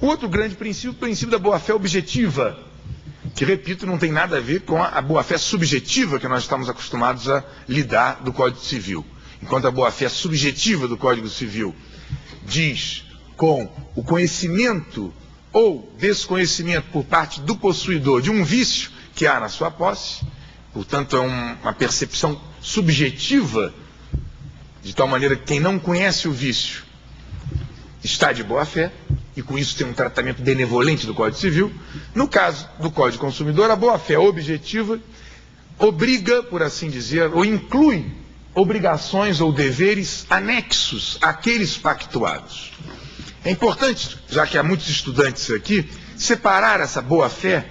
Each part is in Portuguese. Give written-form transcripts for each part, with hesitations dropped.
O outro grande princípio, o princípio da boa-fé objetiva, que, repito, não tem nada a ver com a boa-fé subjetiva que nós estamos acostumados a lidar do Código Civil. Enquanto a boa-fé subjetiva do Código Civil diz com o conhecimento ou desconhecimento por parte do possuidor de um vício que há na sua posse, portanto é uma percepção subjetiva, de tal maneira que quem não conhece o vício está de boa-fé, e com isso tem um tratamento benevolente do Código Civil. No caso do Código Consumidor, a boa-fé objetiva obriga, por assim dizer, ou inclui obrigações ou deveres anexos àqueles pactuados. É importante, já que há muitos estudantes aqui, separar essa boa-fé,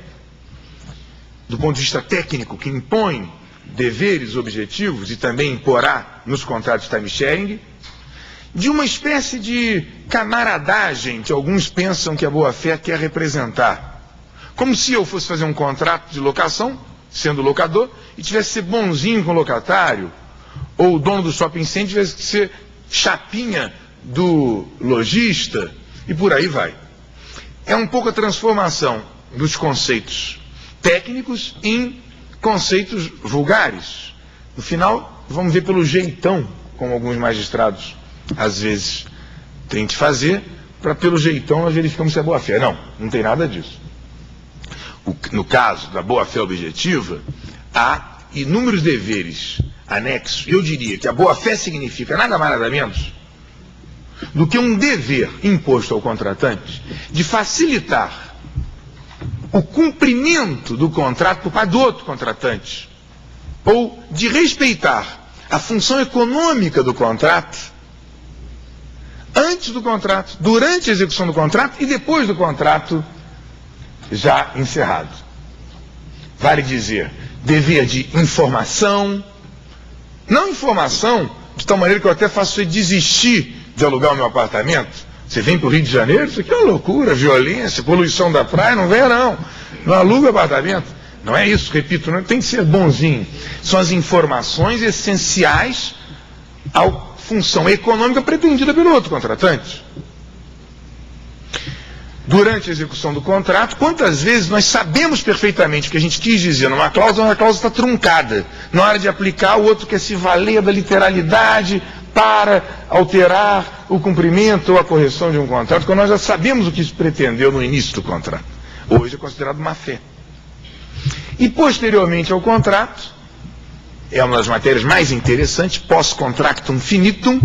do ponto de vista técnico, que impõe deveres objetivos e também imporá nos contratos de time-sharing, de uma espécie de camaradagem que alguns pensam que a boa-fé quer representar. Como se eu fosse fazer um contrato de locação, sendo locador, e tivesse que ser bonzinho com o locatário, ou o dono do shopping center tivesse que ser chapinha do lojista, e por aí vai. É um pouco a transformação dos conceitos técnicos em conceitos vulgares. No final, vamos ver pelo jeitão, como alguns magistrados às vezes têm que fazer, para pelo jeitão nós verificamos se é boa-fé. Não, não tem nada disso. No caso da boa-fé objetiva, há inúmeros deveres anexos. Eu diria que a boa-fé significa nada mais nada menos do que um dever imposto ao contratante de facilitar o cumprimento do contrato por parte do outro contratante, ou de respeitar a função econômica do contrato antes do contrato, durante a execução do contrato e depois do contrato já encerrado. Vale dizer, dever de informação, não informação de tal maneira que eu até faço você desistir de alugar o meu apartamento. Você vem para o Rio de Janeiro, isso aqui é uma loucura, violência, poluição da praia, não venha não. Não aluga o apartamento. Não é isso, repito, não tem que ser bonzinho. São as informações essenciais à função econômica pretendida pelo outro contratante. Durante a execução do contrato, quantas vezes nós sabemos perfeitamente o que a gente quis dizer numa cláusula, a cláusula está truncada. Na hora de aplicar, o outro quer se valer da literalidade para alterar o cumprimento ou a correção de um contrato, quando nós já sabemos o que isso pretendeu no início do contrato. Hoje é considerado má-fé. E posteriormente ao contrato, é uma das matérias mais interessantes, pós-contractum finitum,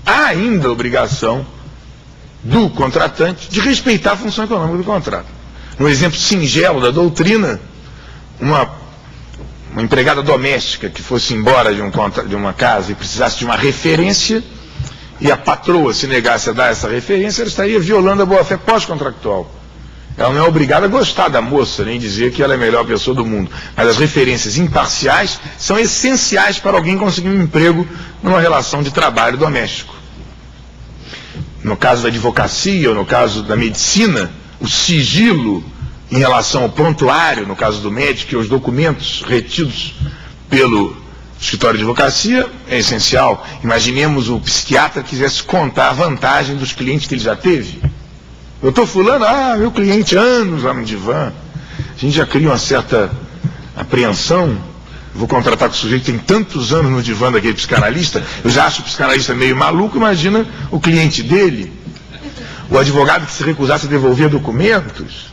há ainda a obrigação do contratante de respeitar a função econômica do contrato. No exemplo singelo da doutrina, uma empregada doméstica que fosse embora de uma casa e precisasse de uma referência, e a patroa se negasse a dar essa referência, ela estaria violando a boa-fé pós-contractual. Ela não é obrigada a gostar da moça, nem dizer que ela é a melhor pessoa do mundo. Mas as referências imparciais são essenciais para alguém conseguir um emprego numa relação de trabalho doméstico. No caso da advocacia, ou no caso da medicina, o sigilo em relação ao prontuário, no caso do médico, e os documentos retidos pelo escritório de advocacia, é essencial. Imaginemos o psiquiatra que quisesse contar a vantagem dos clientes que ele já teve. Doutor fulano, meu cliente, anos lá no divã. A gente já cria uma certa apreensão. Vou contratar com o sujeito que tem tantos anos no divã daquele psicanalista. Eu já acho o psicanalista meio maluco, imagina o cliente dele. O advogado que se recusasse a devolver documentos.